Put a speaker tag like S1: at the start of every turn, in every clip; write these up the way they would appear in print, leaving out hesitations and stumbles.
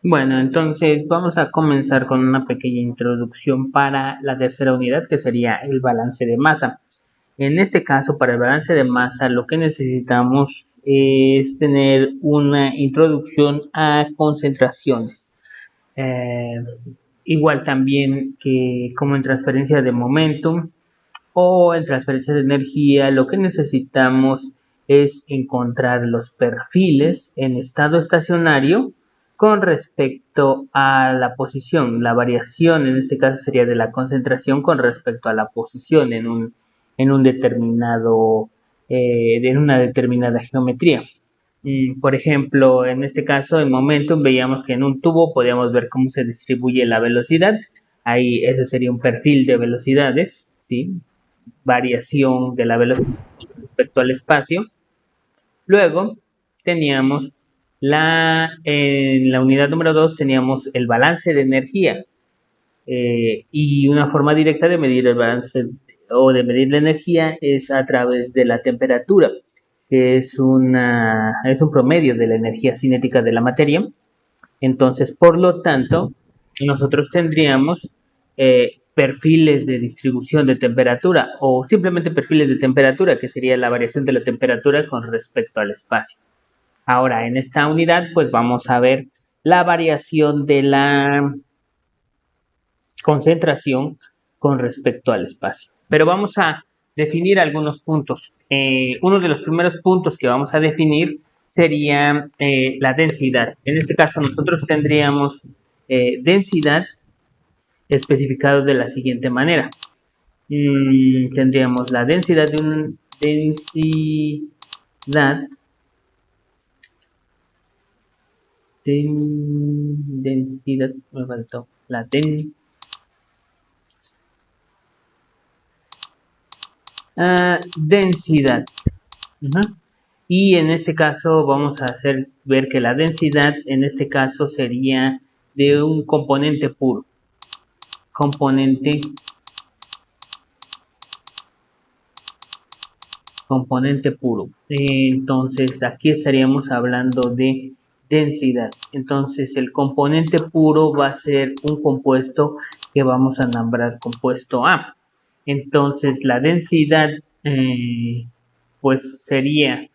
S1: Bueno, entonces vamos a comenzar con una pequeña introducción para la tercera unidad, que sería el balance de masa. En este caso, para el balance de masa, lo que necesitamos es tener una introducción a concentraciones. Eh, Igual también que como en transferencia de momentum o en transferencia de energía, lo que necesitamos es encontrar los perfiles en estado estacionario con respecto a la posición. La variación en este caso sería de la concentración con respecto a la posición en un determinado, en una determinada geometría. Por ejemplo, en este caso, en Momentum, veíamos que en un tubo podíamos ver cómo se distribuye la velocidad. Ahí ese sería un perfil de velocidades, ¿sí? Variación de la velocidad respecto al espacio. Luego teníamos en la unidad número 2 teníamos el balance de energía, y una forma directa de medir el balance o de medir la energía es a través de la temperatura, que es un promedio de la energía cinética de la materia. Entonces, por lo tanto, nosotros tendríamos perfiles de distribución de temperatura o simplemente perfiles de temperatura, que sería la variación de la temperatura con respecto al espacio. Ahora, en esta unidad, pues vamos a ver la variación de la concentración con respecto al espacio. Pero vamos a definir algunos puntos. Uno de los primeros puntos que vamos a definir sería la densidad. En este caso nosotros tendríamos densidad especificado de la siguiente manera. Tendríamos la densidad de un densidad densidad me faltó la densidad. Uh-huh. Y en este caso vamos a hacer ver que la densidad en este caso sería de un componente puro. Componente puro. Entonces aquí estaríamos hablando de densidad. Entonces el componente puro va a ser un compuesto que vamos a nombrar compuesto A. Entonces la densidad pues sería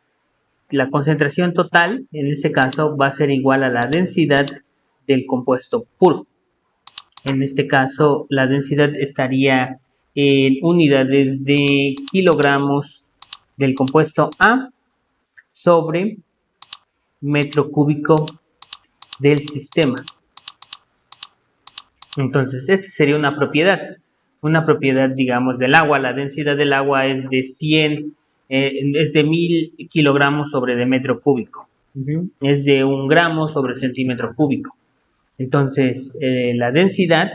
S1: la concentración total, en este caso, va a ser igual a la densidad del compuesto puro. En este caso, la densidad estaría en unidades de kilogramos del compuesto A sobre metro cúbico del sistema. Entonces, esta sería una propiedad, digamos, del agua. La densidad del agua es de 100, es de 1000 kilogramos sobre de metro cúbico. Es de 1 gramo sobre centímetro cúbico. Entonces, la densidad,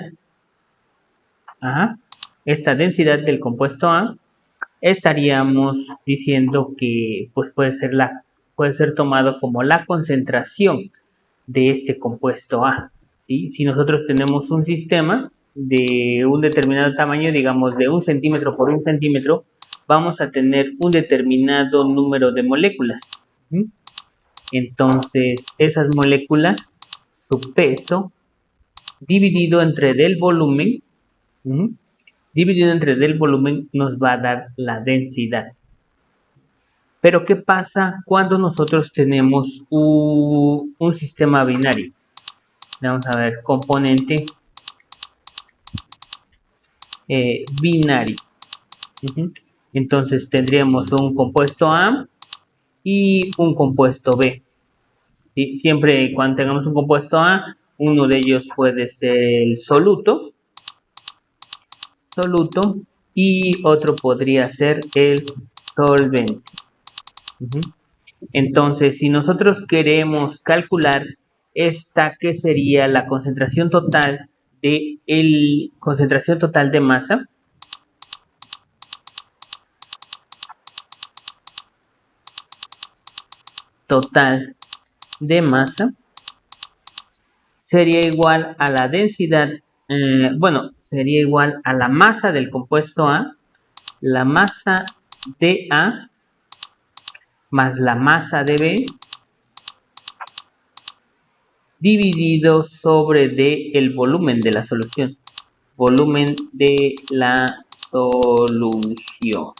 S1: esta densidad del compuesto A, estaríamos diciendo que pues puede ser tomado como la concentración de este compuesto A. ¿Sí? Si nosotros tenemos un sistema de un determinado tamaño, digamos de 1 centímetro por 1 centímetro, vamos a tener un determinado número de moléculas. ¿Sí? Entonces, esas moléculas, su peso dividido entre del volumen, dividido entre del volumen nos va a dar la densidad. Pero ¿qué pasa cuando nosotros tenemos un sistema binario? Vamos a ver, componente binario. Entonces tendríamos un compuesto A y un compuesto B. ¿Sí? Siempre cuando tengamos un compuesto A, uno de ellos puede ser el soluto, y otro podría ser el solvente. Entonces, si nosotros queremos calcular esta, que sería la concentración total concentración total de masa, sería igual a la densidad, sería igual a la masa del compuesto A, la masa de A más la masa de B dividido sobre el volumen de la solución. Volumen de la solución.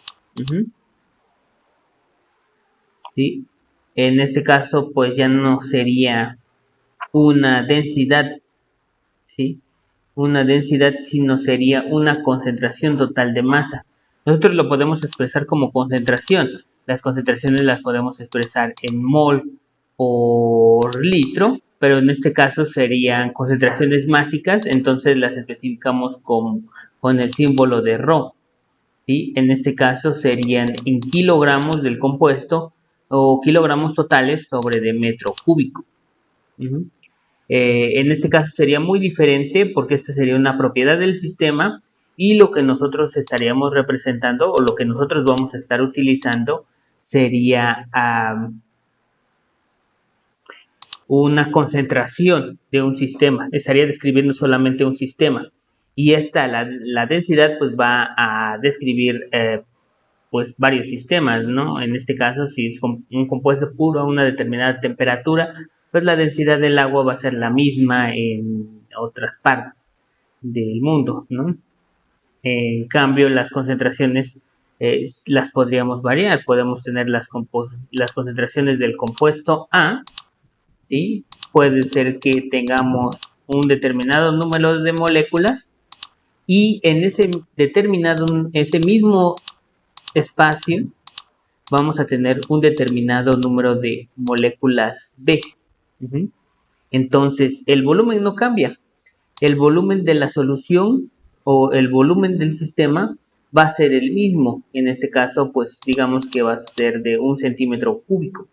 S1: ¿Sí? En este caso, pues ya no sería una densidad, ¿sí? Una densidad, sino sería una concentración total de masa. Nosotros lo podemos expresar como concentración. Las concentraciones las podemos expresar en mol por litro, pero en este caso serían concentraciones másicas, entonces las especificamos con el símbolo de Rho. ¿Sí? En este caso serían en kilogramos del compuesto o kilogramos totales sobre de metro cúbico. En este caso sería muy diferente porque esta sería una propiedad del sistema y lo que nosotros estaríamos representando o lo que nosotros vamos a estar utilizando sería una concentración de un sistema. Estaría describiendo solamente un sistema y esta, la densidad, pues va a describir pues varios sistemas, ¿no? En este caso, si es un compuesto puro a una determinada temperatura, pues la densidad del agua va a ser la misma en otras partes del mundo, ¿no? En cambio, las concentraciones las podríamos variar. Podemos tener las concentraciones del compuesto A, ¿sí? Puede ser que tengamos un determinado número de moléculas y en ese mismo espacio vamos a tener un determinado número de moléculas B. Entonces, el volumen no cambia. El volumen de la solución o el volumen del sistema va a ser el mismo. En este caso, pues digamos que va a ser de 1 centímetro cúbico.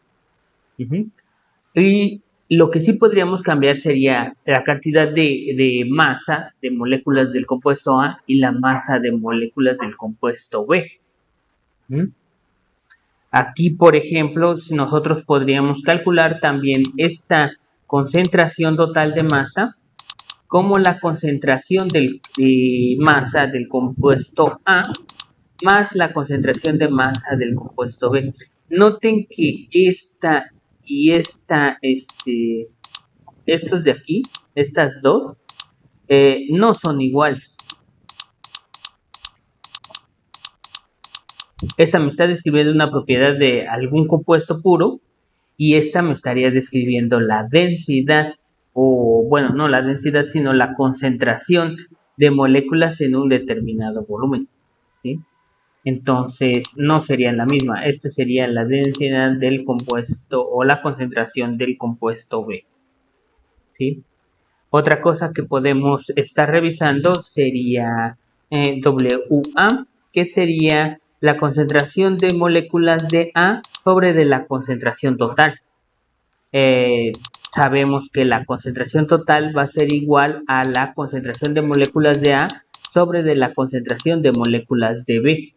S1: Y lo que sí podríamos cambiar sería la cantidad de masa de moléculas del compuesto A y la masa de moléculas del compuesto B. Aquí, por ejemplo, nosotros podríamos calcular también esta concentración total de masa como la concentración de masa del compuesto A más la concentración de masa del compuesto B. Noten que esta y estos de aquí, estas dos, no son iguales. Esta me está describiendo una propiedad de algún compuesto puro y esta me estaría describiendo la densidad, o bueno, no la densidad, sino la concentración de moléculas en un determinado volumen. ¿Sí? Entonces no serían la misma. Esta sería la densidad del compuesto o la concentración del compuesto B. ¿Sí? Otra cosa que podemos estar revisando sería WA, que sería la concentración de moléculas de A sobre de la concentración total. Sabemos que la concentración total va a ser igual a la concentración de moléculas de A sobre de la concentración de moléculas de B.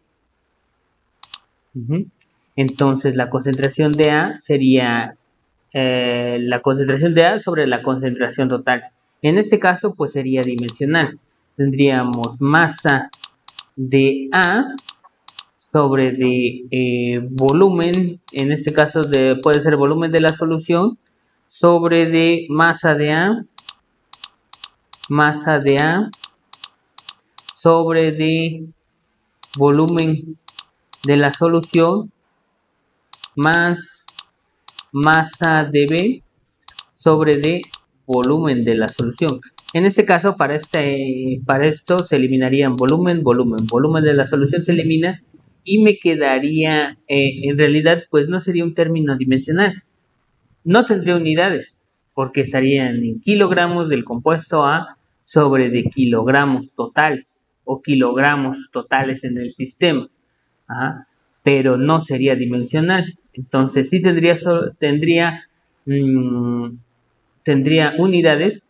S1: Entonces la concentración de A sería la concentración de A sobre la concentración total. En este caso, pues sería dimensional. Tendríamos masa de A sobre de volumen, en este caso puede ser volumen de la solución, sobre de masa de A sobre de volumen de la solución más masa de B sobre de volumen de la solución. En este caso, para esto se eliminarían volumen de la solución se elimina y me quedaría, en realidad, pues no sería un término dimensional. No tendría unidades, porque estarían en kilogramos del compuesto A sobre de kilogramos totales o kilogramos totales en el sistema. Pero no sería dimensional. Entonces sí tendría unidades,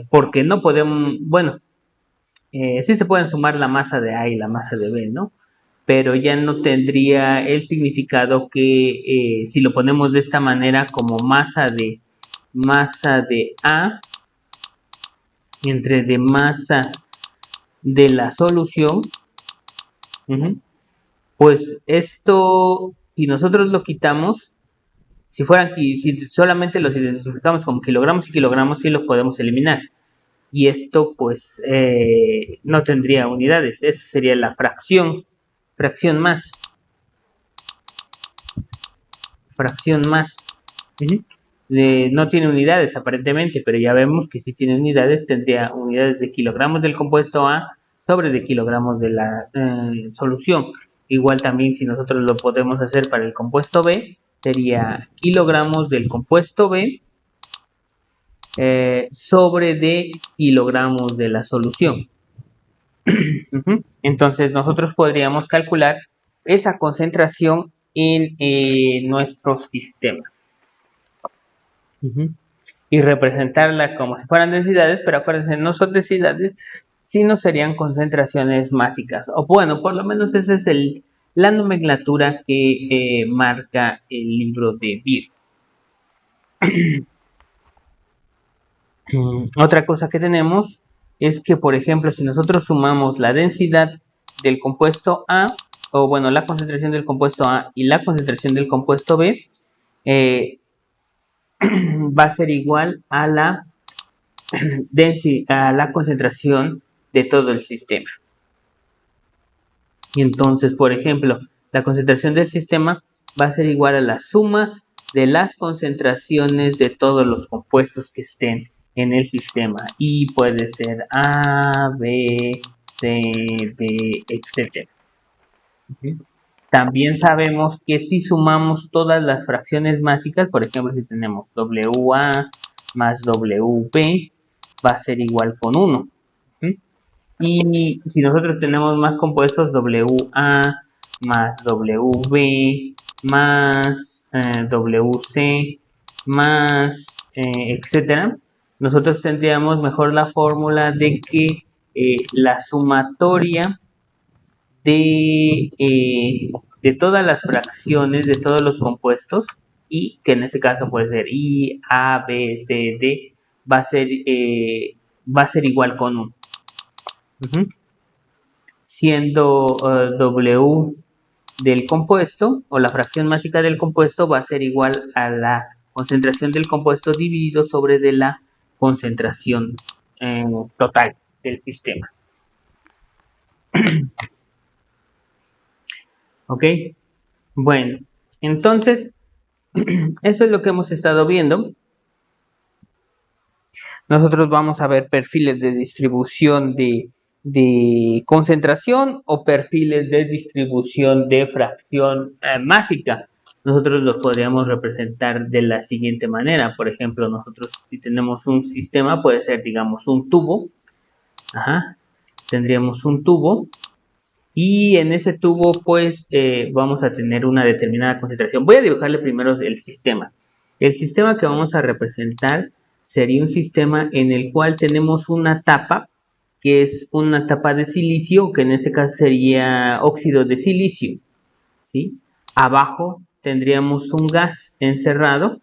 S1: porque no podemos, bueno, sí se pueden sumar la masa de A y la masa de B, ¿no? Pero ya no tendría el significado que si lo ponemos de esta manera como masa de A entre de masa de la solución, pues esto, si nosotros lo quitamos, Si solamente los identificamos como kilogramos y kilogramos, sí los podemos eliminar. Y esto pues no tendría unidades. Esa sería la fracción más. No tiene unidades aparentemente, pero ya vemos que si tiene unidades, tendría unidades de kilogramos del compuesto A sobre de kilogramos de la solución. Igual también si nosotros lo podemos hacer para el compuesto B, sería kilogramos del compuesto B sobre de kilogramos de la solución. Entonces nosotros podríamos calcular esa concentración en nuestro sistema. Y representarla como si fueran densidades, pero acuérdense, no son densidades, sino serían concentraciones másicas. O bueno, por lo menos esa es la nomenclatura que marca el libro de Beer. Otra cosa que tenemos es que, por ejemplo, si nosotros sumamos la densidad del compuesto A, o bueno, la concentración del compuesto A y la concentración del compuesto B, va a ser igual a la concentración de todo el sistema. Y entonces, por ejemplo, la concentración del sistema va a ser igual a la suma de las concentraciones de todos los compuestos que estén en el sistema. Y puede ser A, B, C, D, etc. También sabemos que si sumamos todas las fracciones másicas, por ejemplo, si tenemos WA más WB, va a ser igual con 1. Y si nosotros tenemos más compuestos, WA más WB más WC más etcétera, nosotros tendríamos mejor la fórmula de que la sumatoria de todas las fracciones de todos los compuestos, y que en este caso puede ser I, A, B, C, D, va a ser igual con 1. Siendo W del compuesto, o la fracción másica del compuesto, va a ser igual a la concentración del compuesto dividido sobre de la concentración total del sistema. ¿Ok? Bueno, entonces, eso es lo que hemos estado viendo. Nosotros vamos a ver perfiles de distribución de concentración o perfiles de distribución de fracción másica. Nosotros lo podríamos representar de la siguiente manera. Por ejemplo, nosotros si tenemos un sistema, puede ser, digamos, un tubo. Tendríamos un tubo. Y en ese tubo, pues, vamos a tener una determinada concentración. Voy a dibujarle primero el sistema. El sistema que vamos a representar sería un sistema en el cual tenemos una tapa, que es una tapa de silicio, que en este caso sería óxido de silicio, ¿sí? Abajo tendríamos un gas encerrado,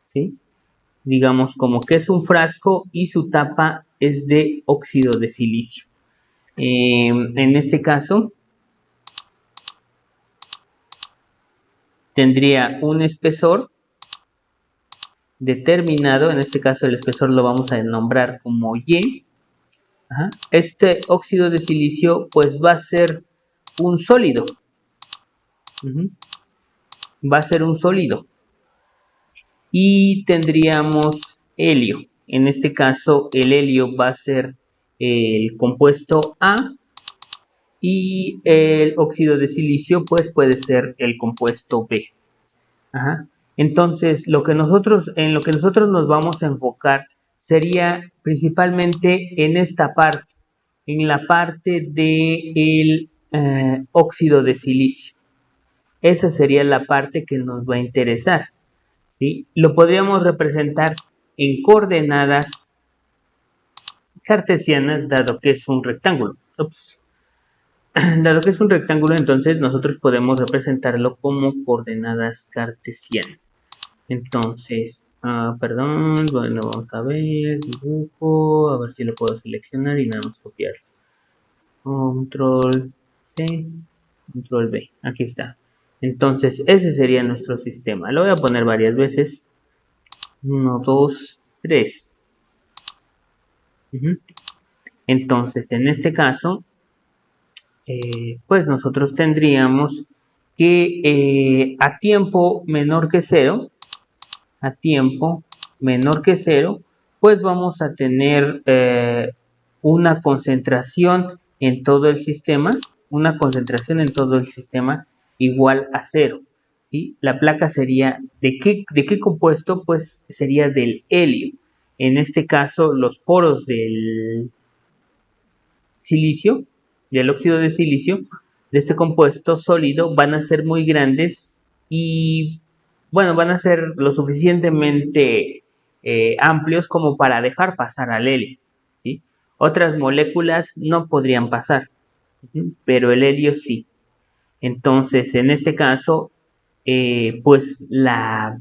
S1: ¿sí? Digamos como que es un frasco y su tapa es de óxido de silicio. En este caso, tendría un espesor determinado, en este caso el espesor lo vamos a nombrar como Y. Este óxido de silicio pues va a ser un sólido. Va a ser un sólido. Y tendríamos helio. En este caso el helio va a ser el compuesto A y el óxido de silicio pues puede ser el compuesto B. Entonces, en lo que nosotros nos vamos a enfocar sería principalmente en esta parte, en la parte del óxido de silicio. Esa sería la parte que nos va a interesar, ¿sí? Lo podríamos representar en coordenadas cartesianas, dado que es un rectángulo. Dado que es un rectángulo, entonces nosotros podemos representarlo como coordenadas cartesianas. Entonces, perdón, bueno, vamos a ver, dibujo, a ver si lo puedo seleccionar y nada más copiar. Control C, Control V, aquí está. Entonces ese sería nuestro sistema. Lo voy a poner varias veces. 1, 2, 3. Entonces en este caso, pues nosotros tendríamos que a tiempo menor que 0, pues vamos a tener una concentración en todo el sistema, igual a 0. ¿Sí? La placa sería, ¿de qué compuesto? Pues sería del helio. En este caso, los poros del silicio, del óxido de silicio, de este compuesto sólido, van a ser muy grandes y, bueno, van a ser lo suficientemente amplios como para dejar pasar al helio. ¿Sí? Otras moléculas no podrían pasar, pero el helio sí. Entonces, en este caso, pues la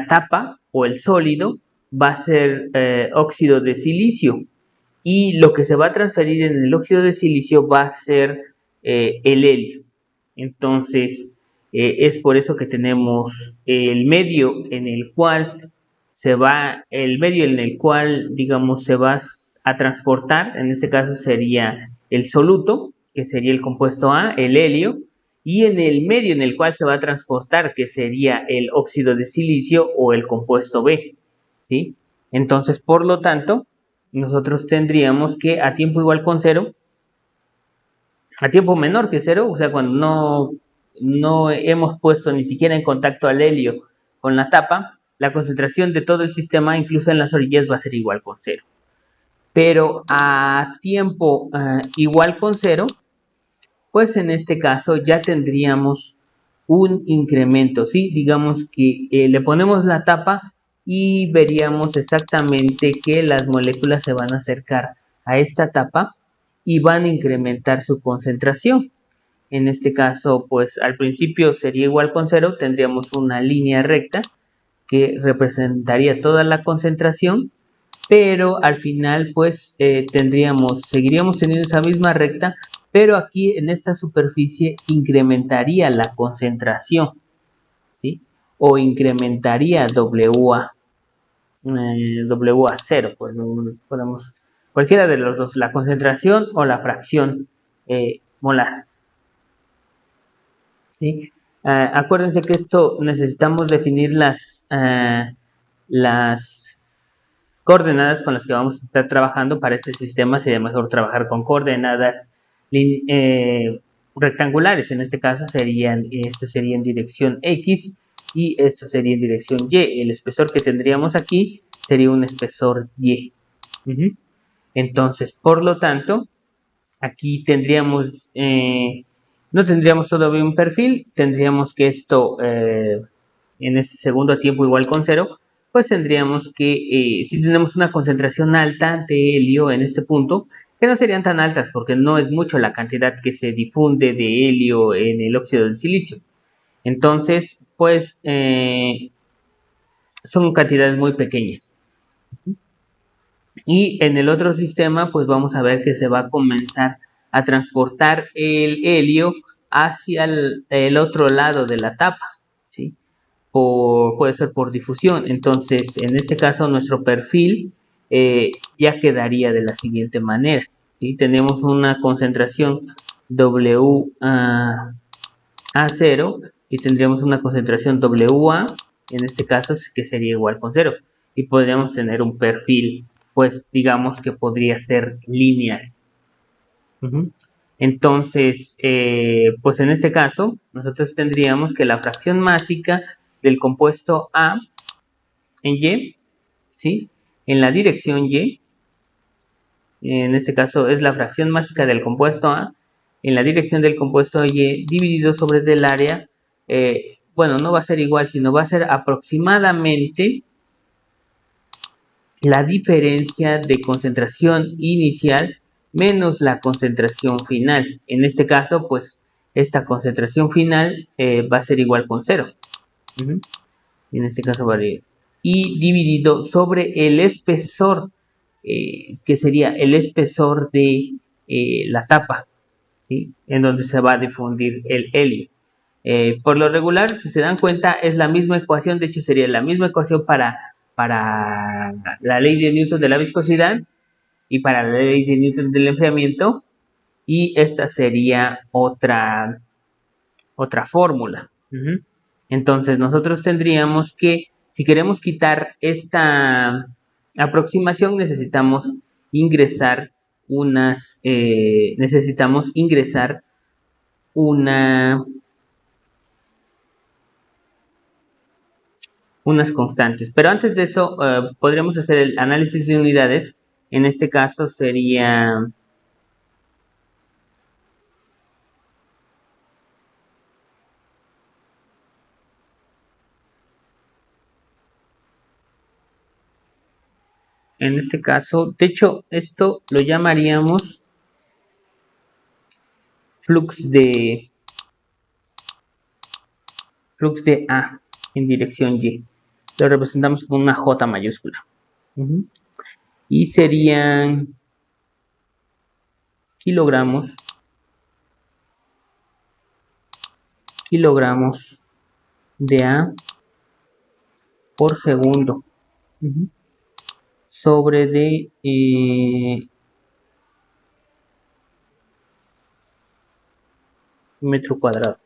S1: tapa o el sólido va a ser óxido de silicio, y lo que se va a transferir en el óxido de silicio va a ser el helio. Entonces, es por eso que tenemos el medio en el cual digamos, se va a transportar. En este caso sería el soluto, que sería el compuesto A, el helio, y en el medio en el cual se va a transportar, que sería el óxido de silicio o el compuesto B, ¿sí? Entonces, por lo tanto, nosotros tendríamos que a tiempo igual con 0, a tiempo menor que 0, o sea, cuando no hemos puesto ni siquiera en contacto al helio con la tapa, la concentración de todo el sistema, incluso en las orillas, va a ser igual con 0. Pero a tiempo igual con 0, pues en este caso ya tendríamos un incremento, ¿sí? Digamos que le ponemos la tapa y veríamos exactamente que las moléculas se van a acercar a esta tapa y van a incrementar su concentración. En este caso, pues al principio sería igual con 0, tendríamos una línea recta que representaría toda la concentración, pero al final pues seguiríamos teniendo esa misma recta, pero aquí en esta superficie incrementaría la concentración, ¿sí? O incrementaría WA, WA0, pues podemos, cualquiera de los dos, la concentración o la fracción molar, ¿sí? Acuérdense que esto necesitamos definir las coordenadas con las que vamos a estar trabajando. Para este sistema sería mejor trabajar con coordenadas rectangulares. En este caso este sería en dirección X y esto sería en dirección Y. El espesor que tendríamos aquí sería un espesor Y. Entonces, por lo tanto, aquí no tendríamos todavía un perfil, tendríamos que esto en este segundo a tiempo igual con 0, pues tendríamos que, si tenemos una concentración alta de helio en este punto, que no serían tan altas porque no es mucho la cantidad que se difunde de helio en el óxido del silicio. Entonces, pues son cantidades muy pequeñas. Y en el otro sistema, pues vamos a ver que se va a comenzar a transportar el helio hacia el otro lado de la tapa, ¿sí? Puede ser por difusión. Entonces, en este caso, nuestro perfil ya quedaría de la siguiente manera, ¿sí? Tenemos una concentración WA0 y tendríamos una concentración WA, en este caso, que sería igual con 0. Y podríamos tener un perfil, pues digamos que podría ser lineal. Entonces, pues en este caso, nosotros tendríamos que la fracción másica del compuesto A en Y, ¿sí? En la dirección Y, en este caso es la fracción másica del compuesto A, en la dirección del compuesto Y dividido sobre el área, bueno, no va a ser igual, sino va a ser aproximadamente la diferencia de concentración inicial menos la concentración final. En este caso, pues, esta concentración final va a ser igual con 0. En este caso vale. Y dividido sobre el espesor, que sería el espesor de la tapa. ¿sí? En donde se va a difundir el helio. Por lo regular, si se dan cuenta, es la misma ecuación, de hecho sería la misma ecuación para la ley de Newton de la viscosidad y para la ley de Newton del enfriamiento, y esta sería otra fórmula. Entonces nosotros tendríamos que, si queremos quitar esta aproximación, necesitamos ingresar una, unas constantes. Pero antes de eso, podríamos hacer el análisis de unidades. En este caso sería... En este caso, de hecho, esto lo llamaríamos flux de A en dirección Y. Lo representamos con una J mayúscula. Y serían kilogramos de A por segundo sobre de metro cuadrado.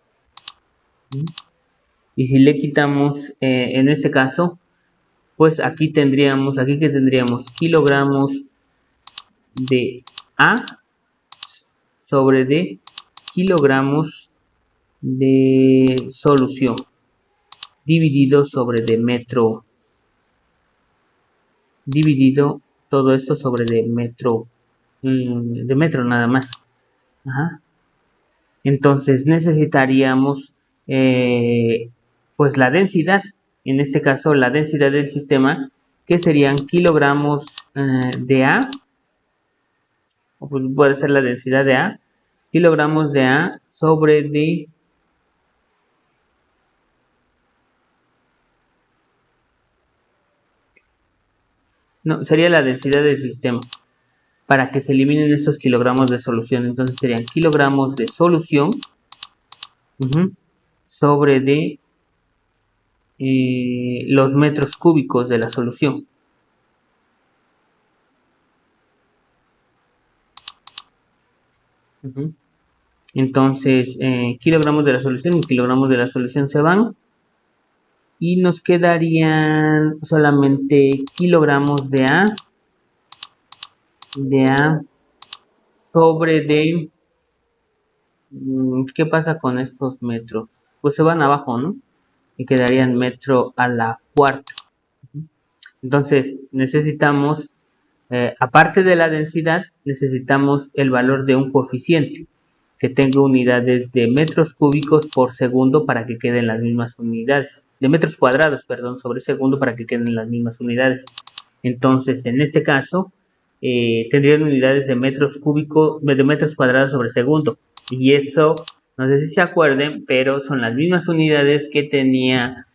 S1: Y si le quitamos, en este caso, pues aquí que tendríamos kilogramos de A sobre de kilogramos de solución dividido sobre de metro, dividido todo esto sobre de metro nada más. Entonces necesitaríamos pues la densidad, en este caso la densidad del sistema, que serían kilogramos de A, o pues puede ser la densidad de A, kilogramos de A sobre de no, sería la densidad del sistema, para que se eliminen estos kilogramos de solución. Entonces serían kilogramos de solución sobre de los metros cúbicos de la solución. Entonces, kilogramos de la solución y kilogramos de la solución se van. Y nos quedarían solamente kilogramos de A sobre de... ¿Qué pasa con estos metros? Pues se van abajo, ¿no? Y quedarían metro a la cuarta. Entonces, necesitamos, aparte de la densidad, necesitamos el valor de un coeficiente que tenga unidades de metros cúbicos por segundo para que queden las mismas unidades, de metros cuadrados, perdón, sobre segundo para que queden las mismas unidades. Entonces, en este caso, tendrían unidades de metros cúbicos, de metros cuadrados sobre segundo. Y eso, no sé si se acuerden, pero son las mismas unidades que tenía,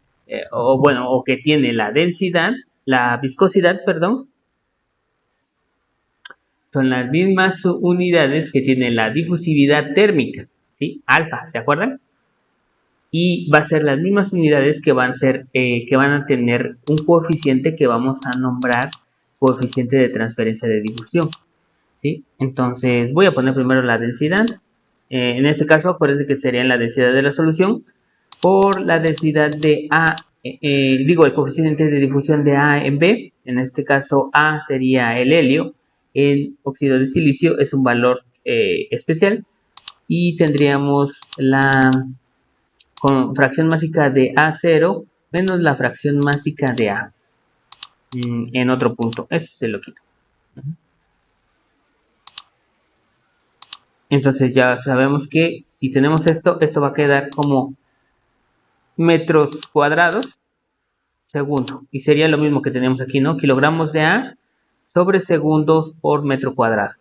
S1: o que tiene la densidad, la viscosidad, perdón, son las mismas unidades que tiene la difusividad térmica, ¿sí? Alfa, ¿se acuerdan? Y va a ser las mismas unidades que van a tener un coeficiente que vamos a nombrar coeficiente de transferencia de difusión, ¿sí? Entonces voy a poner primero la densidad. En este caso, acuérdense que sería la densidad de la solución por la densidad de A, el coeficiente de difusión de A en B. En este caso, A sería el helio. En óxido de silicio es un valor especial. Y tendríamos la fracción másica de A0 menos la fracción másica de A en otro punto. Este se lo quito. Entonces ya sabemos que si tenemos esto va a quedar como metros cuadrados segundo. Y sería lo mismo que tenemos aquí, ¿no? Kilogramos de A sobre segundos por metro cuadrado.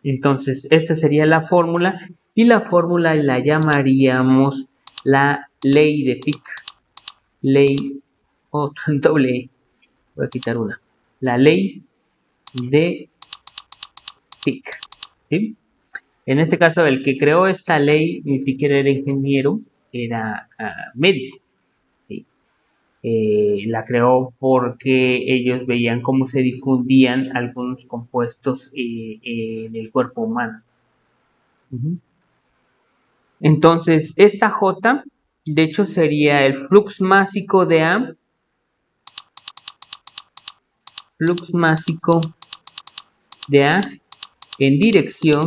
S1: Entonces, esta sería la fórmula. Y la fórmula la llamaríamos la ley de Fick. Ley, doble E. Voy a quitar una. La ley de Fick. ¿Sí? En este caso, el que creó esta ley ni siquiera era ingeniero, era médico. ¿Sí? La creó porque ellos veían cómo se difundían algunos compuestos en el cuerpo humano. Uh-huh. Entonces, esta J, de hecho, sería el flux másico de A, flux másico de A en dirección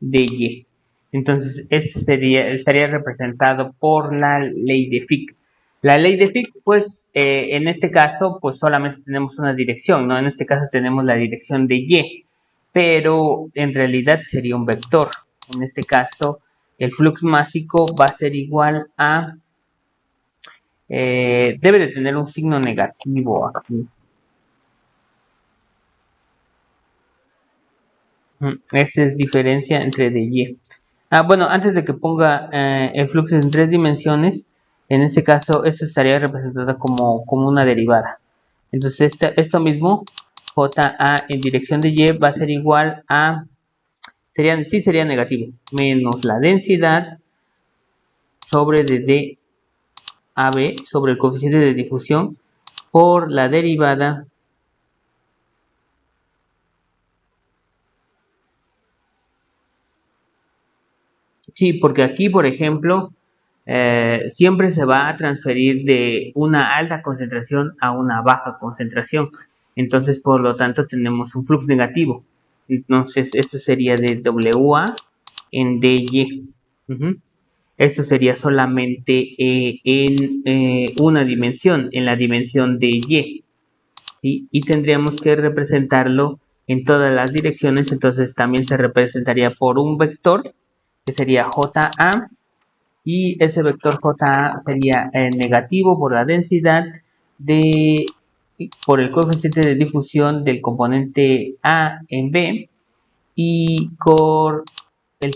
S1: de Y. Entonces, este estaría representado por la ley de Fick. La ley de Fick, pues, en este caso, pues solamente tenemos una dirección, ¿no? En este caso tenemos la dirección de Y, pero en realidad sería un vector. En este caso, el flux másico va a ser igual a... debe de tener un signo negativo aquí. Esa es diferencia entre D y Y. Bueno, antes de que ponga el flujo en 3 dimensiones, en este caso esto estaría representado como una derivada. Entonces esto mismo, JA en dirección de Y va a ser igual a, sería negativo, menos la densidad sobre de D a B sobre el coeficiente de difusión por la derivada Sí, porque aquí, por ejemplo, siempre se va a transferir de una alta concentración a una baja concentración. Entonces, por lo tanto, tenemos un flux negativo. Entonces, esto sería de WA en DY. Uh-huh. Esto sería solamente en una dimensión, en la dimensión de Y. ¿Sí? Y tendríamos que representarlo en todas las direcciones. Entonces, también se representaría por un vector que sería JA, y ese vector JA sería negativo por la densidad por el coeficiente de difusión del componente A en B y por el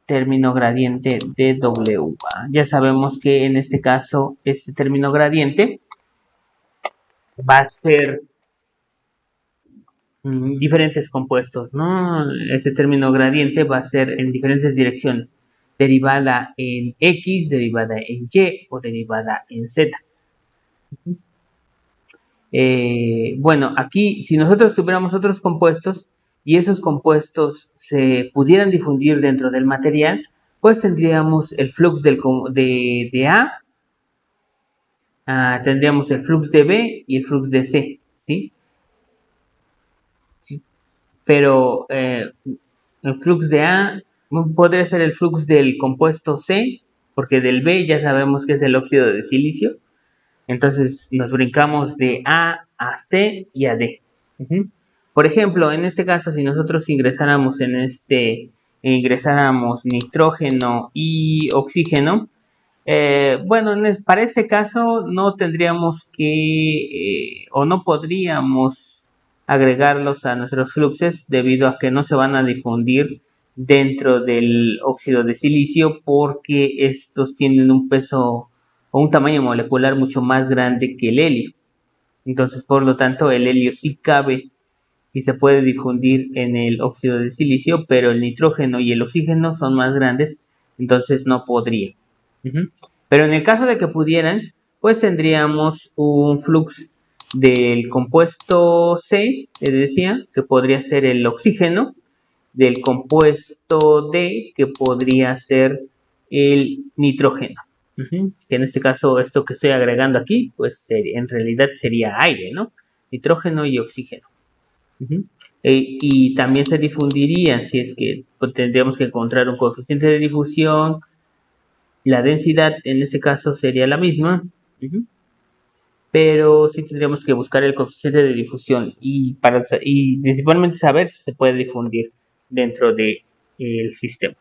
S1: término gradiente de W. Ya sabemos que en este caso este término gradiente va a ser diferentes compuestos, ¿no? Ese término gradiente va a ser en diferentes direcciones, derivada en X, derivada en Y o derivada en Z. Bueno, aquí si nosotros tuviéramos otros compuestos y esos compuestos se pudieran difundir dentro del material, pues tendríamos el flux de A, tendríamos el flux de B y el flux de C, ¿sí? Pero el flux de A podría ser el flux del compuesto C, porque del B ya sabemos que es el óxido de silicio. Entonces nos brincamos de A C y a D. Uh-huh. Por ejemplo, en este caso, si nosotros ingresáramos nitrógeno y oxígeno, bueno, para este caso no tendríamos o no podríamos agregarlos a nuestros fluxes debido a que no se van a difundir dentro del óxido de silicio porque estos tienen un peso o un tamaño molecular mucho más grande que el helio. Entonces, por lo tanto, el helio sí cabe y se puede difundir en el óxido de silicio, pero el nitrógeno y el oxígeno son más grandes, entonces no podría. Uh-huh. Pero en el caso de que pudieran, pues tendríamos un flux del compuesto C, les decía, que podría ser el oxígeno, del compuesto D, que podría ser el nitrógeno. Uh-huh. Que en este caso, esto que estoy agregando aquí, pues en realidad sería aire, ¿no? Nitrógeno y oxígeno. Uh-huh. Y también se difundirían si es que pues, tendríamos que encontrar un coeficiente de difusión. La densidad en este caso sería la misma, uh-huh, pero sí tendríamos que buscar el coeficiente de difusión y principalmente saber si se puede difundir dentro del sistema.